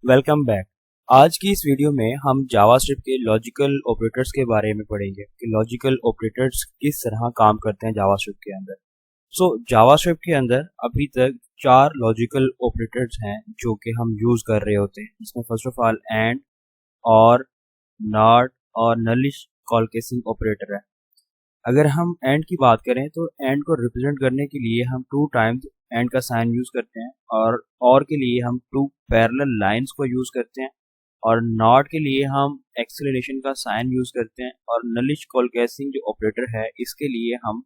Welcome back. आज की इस वीडियो में हम जावास्क्रिप्ट के लॉजिकल ऑपरेटर्स के बारे में पढ़ेंगे कि लॉजिकल ऑपरेटर्स किस तरह काम करते हैं जावास्क्रिप्ट के अंदर। जावास्क्रिप्ट के अंदर अभी तक 4 लॉजिकल ऑपरेटर्स हैं जो कि हम यूज कर रहे होते हैं, जिसमें फर्स्ट ऑफ ऑल एंड, और, नॉट और नलिश कॉलकेसिंग ऑपरेटर है। अगर हम एंड की बात करें तो एंड को रिप्रेजेंट करने के लिए हम 2 टाइम्स एंड का साइन यूज करते हैं, और के लिए हम 2 पैरेलल लाइंस को यूज करते हैं, और नॉट के लिए हम एक्सेलरेशन का साइन यूज करते हैं, और नलिश कॉलकेसिंग जो ऑपरेटर है इसके लिए हम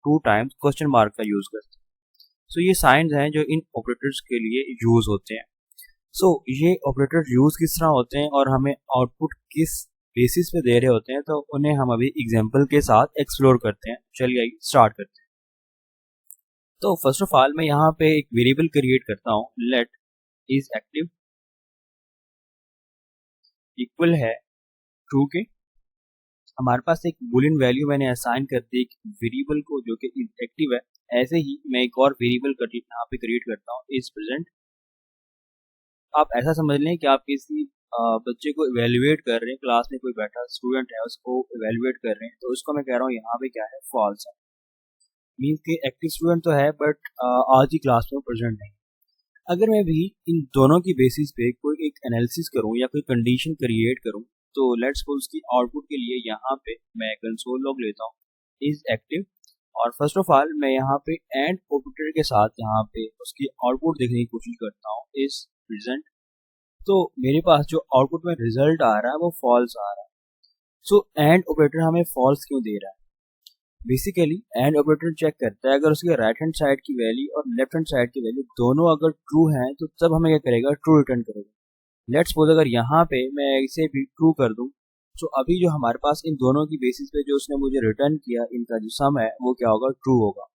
2 टाइम्स क्वेश्चन मार्क का यूज करते हैं। ये साइंस हैं जो इन ऑपरेटर्स के लिए यूज होते हैं। ये ऑपरेटर्स यूज किस तरह होते हैं और हमें आउटपुट किस बेसिस पे दे रहे होते हैं, तो उन्हें हम अभी एग्जांपल के साथ एक्सप्लोर करते हैं। चलिए स्टार्ट करते हैं। तो फर्स्ट ऑफ ऑल मैं यहाँ पे एक वेरिएबल क्रिएट करता हूँ, लेट इज एक्टिव इक्वल है ट्रू के। हमारे पास एक बुलियन वैल्यू मैंने असाइन कर दी एक वेरिएबल को जो कि एक्टिव है। ऐसे ही मैं एक और वेरिएबल यहाँ पे क्रिएट करता हूँ, इज प्रेजेंट। आप ऐसा समझ लें कि आप किसी बच्चे को इवेल्युएट कर रहे हैं, क्लास में कोई बैठा स्टूडेंट है उसको इवेल्युएट कर रहे हैं, तो उसको मैं कह रहा हूँ यहाँ पे क्या है, फॉल्स है। मीन्स कि एक्टिव स्टूडेंट तो है बट आज की क्लास में प्रेजेंट नहीं। अगर मैं भी इन दोनों की बेसिस पे कोई एक एनालिसिस करूँ या कोई कंडीशन क्रिएट करूँ, तो लेट्स सपोज की आउटपुट के लिए यहाँ पे मैं कंसोल लॉग लेता हूँ, इज एक्टिव, और फर्स्ट ऑफ ऑल मैं यहाँ पे एंड ऑपरेटर के साथ यहाँ पे उसकी आउटपुट देखने की कोशिश करता हूँ, इज प्रेजेंट। तो मेरे पास जो आउटपुट में रिजल्ट आ रहा है वो फॉल्स आ रहा है। एंड ऑपरेटर हमें फॉल्स क्यों दे रहा है? बेसिकली एंड ऑपरेटर चेक करता है अगर उसके राइट हैंड साइड की वैल्यू और लेफ्ट हैंड साइड की वैल्यू दोनों अगर ट्रू हैं तो तब हमें क्या करेगा, ट्रू रिटर्न करेगा। लेट्स सपोज अगर यहाँ पे मैं इसे भी ट्रू कर दूं, तो अभी जो हमारे पास इन दोनों की बेसिस पे जो उसने मुझे रिटर्न किया, इनका जो सम है वो क्या होगा, ट्रू होगा।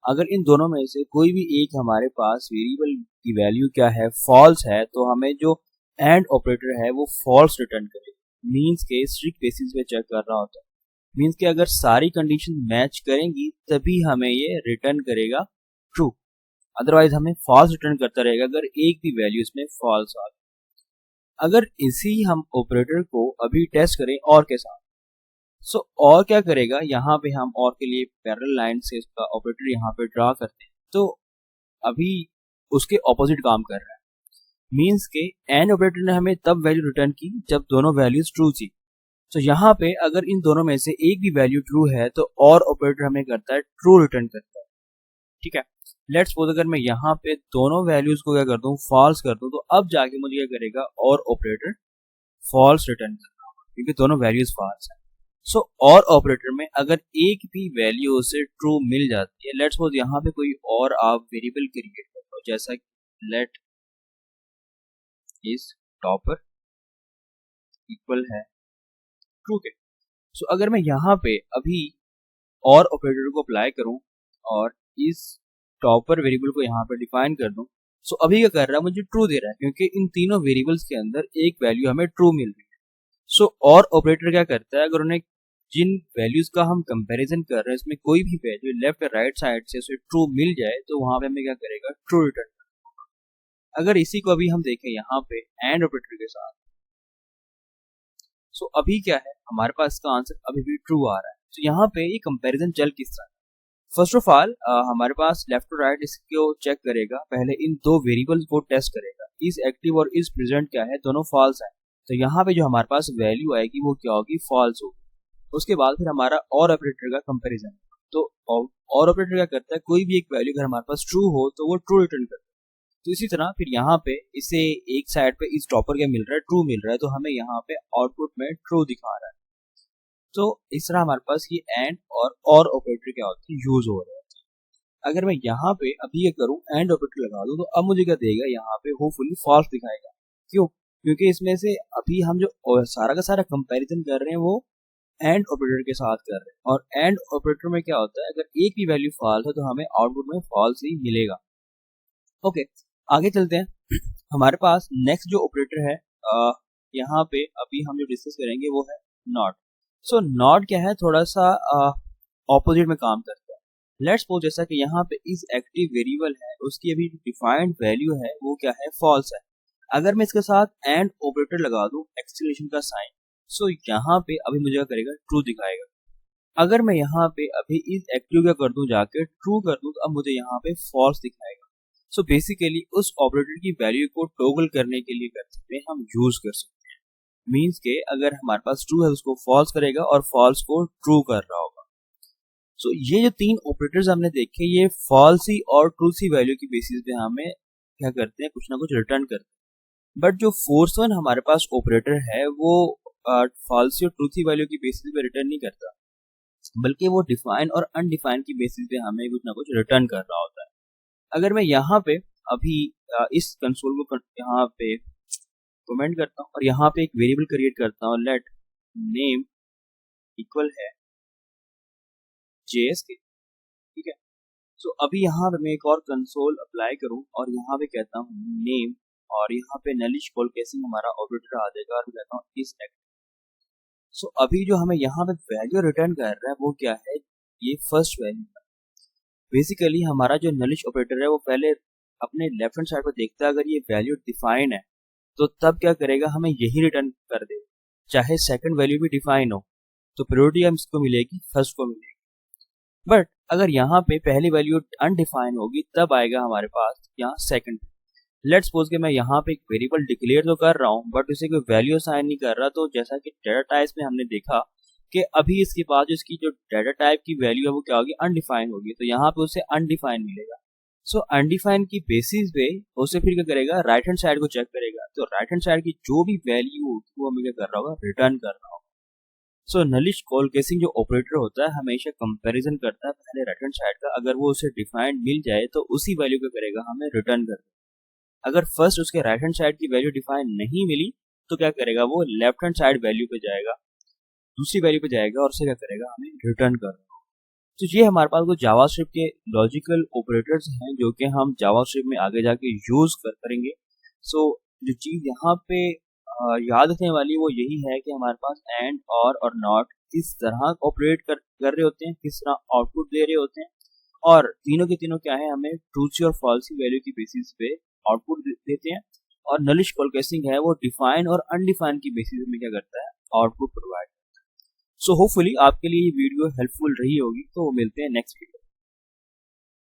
अगर इन दोनों में से कोई भी एक हमारे पास वेरिएबल की वैल्यू क्या है, फॉल्स है, तो हमें जो एंड ऑपरेटर है वो फॉल्स रिटर्न करेगा। मीन्स के स्ट्रिक्ट बेसिस पे चेक कर रहा होता है। मीन्स कि अगर सारी कंडीशन मैच करेंगी तभी हमें ये रिटर्न करेगा ट्रू, अदरवाइज हमें फॉल्स रिटर्न करता रहेगा अगर एक भी वैल्यू इसमें फॉल्स आ गई। अगर इसी हम ऑपरेटर को अभी टेस्ट करें और के साथ, और क्या करेगा, यहाँ पे हम और के लिए पैरेलल लाइन से इसका ऑपरेटर यहाँ पे ड्रा करते हैं, तो अभी उसके ऑपोजिट काम कर रहा है। मीन्स के एंड ऑपरेटर ने हमें तब वैल्यू रिटर्न की जब दोनों वैल्यूज ट्रू थी। यहाँ पे अगर इन दोनों में से एक भी वैल्यू ट्रू है तो और ऑपरेटर हमें करता है ट्रू रिटर्न करता है। ठीक है, लेट्स सपोज अगर मैं यहाँ पे दोनों वैल्यूज को क्या कर दूं, फॉल्स कर दूं, तो अब जाके मुझे क्या करेगा, और ऑपरेटर फॉल्स रिटर्न करना होगा क्योंकि दोनों वैल्यूज फॉल्स है। और ऑपरेटर में अगर एक भी वैल्यू उसे ट्रू मिल जाती है, लेट्स सपोज यहाँ पे कोई और आप वेरिएबल क्रिएट करते हो, जैसा लेट इज टॉपर इक्वल है ट्रू के। अगर मैं यहाँ पे अभी और ऑपरेटर को अप्लाई करूं और इस टॉपर वेरिएबल को यहाँ पे डिफाइन कर दूं, अभी क्या कर रहा है, मुझे ट्रू दे रहा है क्योंकि इन तीनों वेरिएबल्स के अंदर एक वैल्यू हमें ट्रू मिल रही है। और ऑपरेटर क्या करता है, अगर उन्हें जिन वैल्यूज का हम कंपैरिजन कर रहे हैं इसमें कोई भी वैल्यू लेफ्ट या राइट साइड से उसे ट्रू मिल जाए तो वहां पे हमें क्या करेगा, ट्रू रिटर्न। अगर इसी को अभी हम देखें यहाँ पे एंड ऑपरेटर के साथ, अभी क्या है, हमारे पास इसका आंसर अभी भी ट्रू आ रहा है। यहाँ पे ये कंपैरिजन चल किस तरह, फर्स्ट ऑफ ऑल हमारे पास लेफ्ट टू राइट इसको चेक करेगा, पहले इन दो वेरिएबल्स को टेस्ट करेगा, इज एक्टिव और इज प्रेजेंट क्या है, दोनों फॉल्स है, तो यहाँ पे जो हमारे पास वैल्यू आएगी वो क्या होगी, फॉल्स होगी। उसके बाद फिर हमारा और ऑपरेटर का कंपैरिजन, तो और ऑपरेटर क्या करता है, कोई भी एक वैल्यू अगर हमारे पास ट्रू हो तो वो ट्रू रिटर्न करता है। तो इसी तरह फिर यहाँ पे इसे एक साइड पे इस टॉपर क्या मिल रहा है, ट्रू मिल रहा है, तो हमें यहाँ पे आउटपुट में ट्रू दिखा रहा है। तो इस तरह हमारे पास ये एंड और ऑपरेटर क्या होती है, यूज हो रहे हैं। अगर मैं यहाँ पे अभी ये करूँ एंड ऑपरेटर लगा दूं, तो अब मुझे क्या देगा, यहाँ पे होपफुली फॉल्स दिखाएगा। क्यों? क्योंकि इसमें से अभी हम जो सारा का सारा कंपैरिजन कर रहे हैं वो एंड ऑपरेटर के साथ कर रहे हैं, और एंड ऑपरेटर में क्या होता है, अगर एक भी वैल्यू फॉल्स है तो हमें आउटपुट में फॉल्स ही मिलेगा। ओके, आगे चलते हैं। हमारे पास नेक्स्ट जो ऑपरेटर है यहाँ पे अभी हम जो डिस्कस करेंगे वो है नॉट। नॉट क्या है, थोड़ा सा ऑपोजिट में काम करता है। लेट्स सपोज जैसा कि यहाँ पे इज एक्टिव वेरिएबल है, उसकी अभी डिफाइंड वैल्यू है वो क्या है, फॉल्स है। अगर मैं इसके साथ एंड ऑपरेटर लगा दूं, एक्सक्लेमेशन का साइन, सो यहाँ पे अभी मुझे क्या करेगा, ट्रू दिखाएगा। अगर मैं यहाँ पे अभी इस एक्टिव क्या कर दूं, जाके ट्रू कर दूं, तो अब मुझे यहाँ पे फॉल्स दिखाएगा। सो बेसिकली उस ऑपरेटर की वैल्यू को टॉगल करने के लिए कर सकते हैं, हम यूज कर सकते हैं। मीन्स के अगर हमारे पास ट्रू है उसको फॉल्स करेगा और फॉल्स को ट्रू कर रहा होगा। सो ये जो तीन ऑपरेटर्स हमने देखे, ये फॉल्स ही और ट्रू सी वैल्यू की बेसिस पे हमें क्या करते हैं, कुछ ना कुछ रिटर्न करते हैं। बट जो फोर्थ वन हमारे पास ऑपरेटर है वो फॉल्स और ट्रू सी वैल्यू की बेसिस पे रिटर्न नहीं करता, बल्कि वो डिफाइन और अनडिफाइन की बेसिस पे हमें कुछ ना कुछ रिटर्न कर रहा होता है। अगर मैं यहाँ पे अभी इस कंसोल को यहाँ पे कमेंट करता हूँ और यहाँ पे एक वेरिएबल क्रिएट करता हूँ, लेट नेम इक्वल है JS के, ठीक है। सो अभी यहाँ पे मैं एक और कंसोल अप्लाई करूँ और यहाँ पे कहता हूँ नेम, और यहाँ पे नलिश कॉल केसिंग हमारा ऑपरेटर आ जाएगा, और मैं कहता हूँ इस एक्ट। सो अभी जो हमें यहाँ पे वैल्यू रिटर्न कर रहा है वो क्या है, ये फर्स्ट वैल्यू है। बेसिकली हमारा जो नलिश ऑपरेटर है वो पहले अपने लेफ्ट हैंड साइड पर देखता है, अगर ये वैल्यू डिफाइन है तो तब क्या करेगा, हमें यही रिटर्न कर देगा, चाहे सेकंड वैल्यू भी डिफाइन हो तो प्रायोरिटी हम इसको मिलेगी, फर्स्ट को मिलेगी। बट अगर यहाँ पे पहली वैल्यू अनडिफाइन होगी तब आएगा हमारे पास यहाँ सेकंड। लेट्स सपोज कि मैं यहाँ पे एक वेरिएबल डिक्लेयर तो कर रहा हूँ बट उसे कोई वैल्यू असाइन नहीं कर रहा, तो जैसा कि डाटा टाइप्स में हमने देखा कि अभी इसके बाद इसकी जो डाटा टाइप की वैल्यू है वो क्या होगी, अनडिफाइन होगी, तो यहाँ पे उसे अनडिफाइन मिलेगा। सो अनडिफाइन की बेसिस पे उसे फिर क्या करेगा, राइट हैंड साइड को चेक करेगा, तो राइट हैंड साइड की जो भी वैल्यू होगी वो हमें क्या कर रहा होगा, रिटर्न कर रहा होगा। सो नलिश कॉल केसिंग जो ऑपरेटर होता है हमेशा कंपैरिजन करता है पहले राइट हैंड साइड का, अगर वो उसे डिफाइंड मिल जाए तो उसी वैल्यू को करेगा, हमें रिटर्न कर देगा। अगर फर्स्ट उसके राइट हैंड साइड की वैल्यू डिफाइन नहीं मिली तो क्या करेगा, वो लेफ्ट हैंड साइड वैल्यू पे जाएगा, दूसरी वैल्यू पे जाएगा और उसे क्या करेगा, हमें रिटर्न कर देगा। तो ये हमारे पास कुछ जावास्क्रिप्ट के लॉजिकल ऑपरेटर्स हैं जो कि हम जावास्क्रिप्ट में आगे जाके यूज करेंगे। सो जो चीज यहाँ पे याद रखने वाली वो यही है कि हमारे पास एंड और नॉट किस तरह ऑपरेट कर रहे होते हैं, किस तरह आउटपुट दे रहे होते हैं, और तीनों के तीनों क्या है, हमें ट्रू और फॉल्स वैल्यू की बेसिस पे आउटपुट देते हैं। और नलिश कॉल केसिंग है वो डिफाइन और अनडिफाइन की बेसिस में क्या करता है, आउटपुट प्रोवाइड करता है। सो होपफुली आपके लिए ये वीडियो हेल्पफुल रही होगी, तो मिलते हैं नेक्स्ट वीडियो।